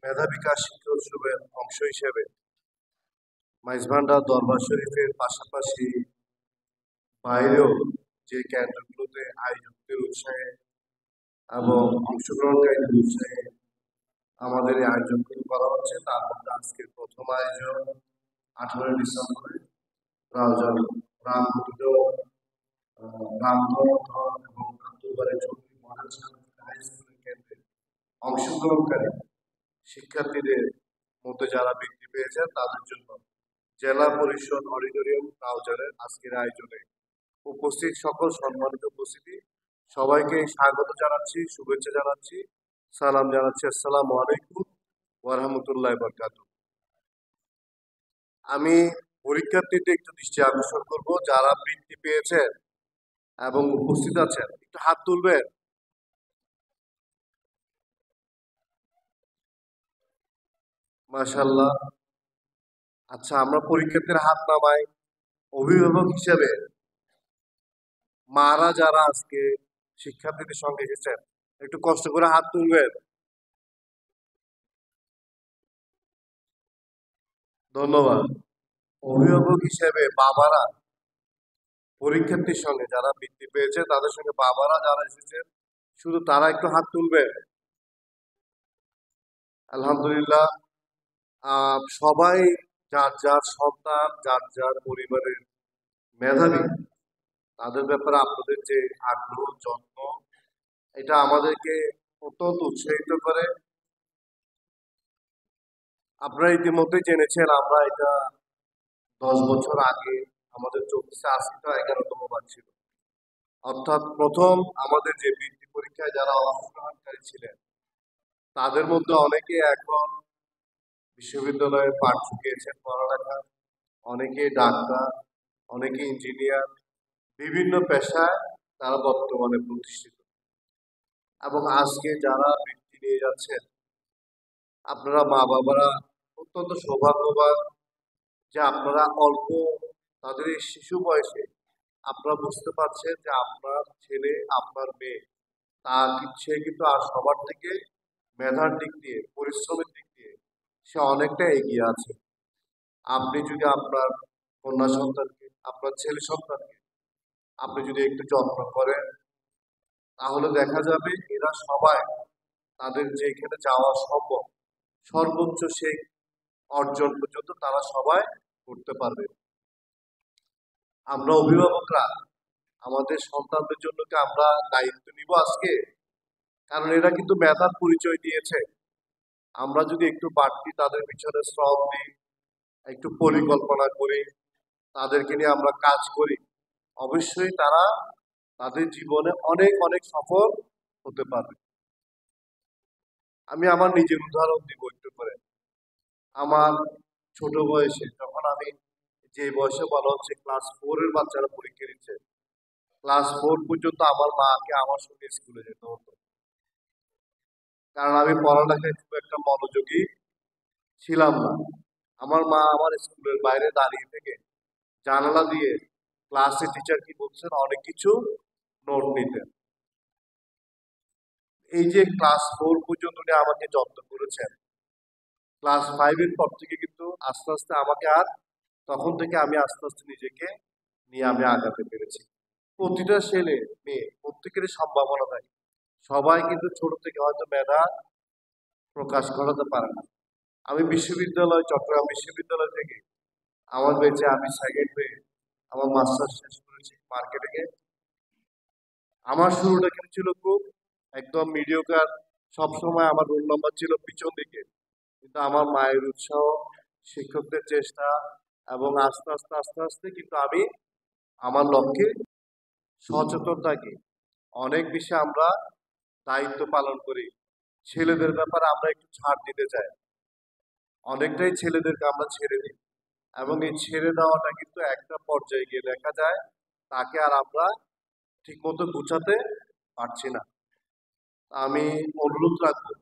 মেধা বিকাশ শিক্ষা উৎসবের অংশ হিসেবে মাইজভান্ডার দরবার শরীফের পাশাপাশি বাইরেও যে কেন্দ্রগুলোতে আয়োজকদের উৎসাহে এবং অংশগ্রহণকারীদের উৎসাহে আমাদের এই আয়োজনগুলো করা হচ্ছে, তার মধ্যে আজকের প্রথম আয়োজন 18 ডিসেম্বরে রামগঠিত রামধন এবং আব্দুলবারে চৌধুরী মডেল হাই স্কুলের কেন্দ্রে অংশগ্রহণকারী শিক্ষার্থীদের মধ্যে যারা বৃত্তি পেয়েছেন তাদের জন্য জেলা পরিষদ অডিটোরিয়াম রাউজানের আজকের আয়োজনে উপস্থিত সকল সম্মানিত উপস্থিতি সবাইকে স্বাগত জানাচ্ছি, শুভেচ্ছা জানাচ্ছি, সালাম জানাচ্ছি। আসসালামু আলাইকুম ওয়া রাহমাতুল্লাহি ওয়া বারাকাতুহু। আমি পরীক্ষার্থীদের একটু দৃষ্টি আকর্ষণ করব, যারা বৃত্তি পেয়েছেন এবং উপস্থিত আছেন একটু হাত তুলবেন। মাশাআল্লাহ। আচ্ছা, আমরা পরীক্ষার্থীর হাত নামাই। অভিভাবক হিসেবে মারা যারা আজকে শিক্ষার্থীদের সঙ্গে এসেছেন একটু কষ্ট করে হাত তুলবেন। ধন্যবাদ। অভিভাবক হিসেবে বাবারা পরীক্ষার্থীর সঙ্গে যারা বৃত্তি পেয়েছে তাদের সঙ্গে বাবারা যারা এসেছেন শুধু তারা একটু হাত তুলবেন। আলহামদুলিল্লাহ। সবাই যার যার সন্তান, যার যার পরিবারের মেধাবী, তাদের ব্যাপারে আপনাদের যে আগ্রহ, যত্ন, এটা আমাদেরকে অত্যন্ত উৎসাহিত করে। আপনারা ইতিমধ্যে জেনেছেন আমরা এটা 10 বছর আগে আমাদের চলতেছে, আজকে 11তম বার ছিল। অর্থাৎ প্রথম আমাদের যে বৃত্তি পরীক্ষায় যারা অংশগ্রহণকারী ছিলেন তাদের মধ্যে অনেকে এখন বিশ্ববিদ্যালয়ে পাঠ চুকিয়েছেন পড়ালেখা, অনেকে ডাক্তার, অনেকে ইঞ্জিনিয়ার, বিভিন্ন পেশায় তারা বর্তমানে প্রতিষ্ঠিত। এবং আজকে যারা বৃত্তি নিয়ে যাচ্ছেন, আপনারা মা বাবারা অত্যন্ত সৌভাগ্যবান যে আপনারা অল্প তাদের এই শিশু বয়সে আপনারা বুঝতে পারছেন যে আপনার ছেলে, আপনার মেয়ে, সে কিন্তু আর সবার থেকে মেধার দিক দিয়ে, পরিশ্রমের দিক দিয়ে সে অনেকটা এগিয়ে আছে। আপনি যদি আপনার কন্যা সন্তানকে, আপনার ছেলে সন্তানকে আপনি যদি একটু যত্ন করেন, তাহলে দেখা যাবে এরা সবাই তাদের যেখানে যাওয়া সম্ভব সর্বোচ্চ সেই অর্জন পর্যন্ত তারা সবাই করতে পারবে। আমরা অভিভাবকরা আমাদের সন্তানদের জন্য কি আমরা দায়িত্ব নিব আজকে? কারণ এরা কিন্তু মেধার পরিচয় দিয়েছে। আমরা যদি একটু বাড়তি তাদের পিছনে শ্রম দিই, একটু পরিকল্পনা করি, তাদেরকে নিয়ে আমরা কাজ করি, অবশ্যই তারা তাদের জীবনে অনেক অনেক সফল হতে পারবে। আমি আমার নিজের উদাহরণ দিব একটু করে। আমার ছোট বয়সে, যখন আমি যে বয়সে বলা হচ্ছে ক্লাস 4 এর বাচ্চারা পরীক্ষা দিচ্ছে, ক্লাস 4 পর্যন্ত আমার মাকে আমার সঙ্গে স্কুলে যেতে হতো, কারণ আমি পড়ালেখায় খুব একটা মনোযোগী ছিলাম না। আমার মা আমার স্কুলের বাইরে দাঁড়িয়ে থেকে জানালা দিয়ে ক্লাসে টিচার কি বলছেন অনেক কিছু নোট নিতেন। এই যে ক্লাস 4 পর্যন্ত উনি আমাকে যত্ন করেছেন, ক্লাস 5 এর পর থেকে কিন্তু আস্তে আস্তে আমাকে আর, তখন থেকে আমি আস্তে আস্তে নিজেকে নিয়ে আমি আগাতে পেরেছি। প্রতিটা ছেলে মেয়ে প্রত্যেকেরই সম্ভাবনা থাকে, সবাই কিন্তু ছোট থেকে হয়তো মেধা প্রকাশ করাতে পারে না। আমি চট্টগ্রাম বিশ্ববিদ্যালয় থেকে আমার বেঁচে আমি সেকেন্ড পেয়ে আমার মাস্টার্স শেষ করেছি মার্কেটিংয়ে। আমার শুরুটা কিন্তু ছিল খুব একদম মিডিওকার, সবসময় আমার রোল নাম্বার ছিল পিছন দিকে, কিন্তু আমার মায়ের উৎসাহ, শিক্ষকদের চেষ্টা এবং আস্তে আস্তে আস্তে আস্তে কিন্তু আমি আমার লক্ষ্যে সচেতন থাকি। অনেক বেশি আমরা দায়িত্ব পালন করি। ছেলেদের ব্যাপারে আমরা একটু ছাড় দিতে চাই, অনেকটাই ছেলেদেরকে আমরা ছেড়ে দিই, এবং এই ছেড়ে দেওয়াটা কিন্তু একটা পর্যায়ে গিয়ে দেখা যায় তাকে আর আমরা ঠিক মতো গুছাতে পারছি না। আমি অনুরোধ রাখবো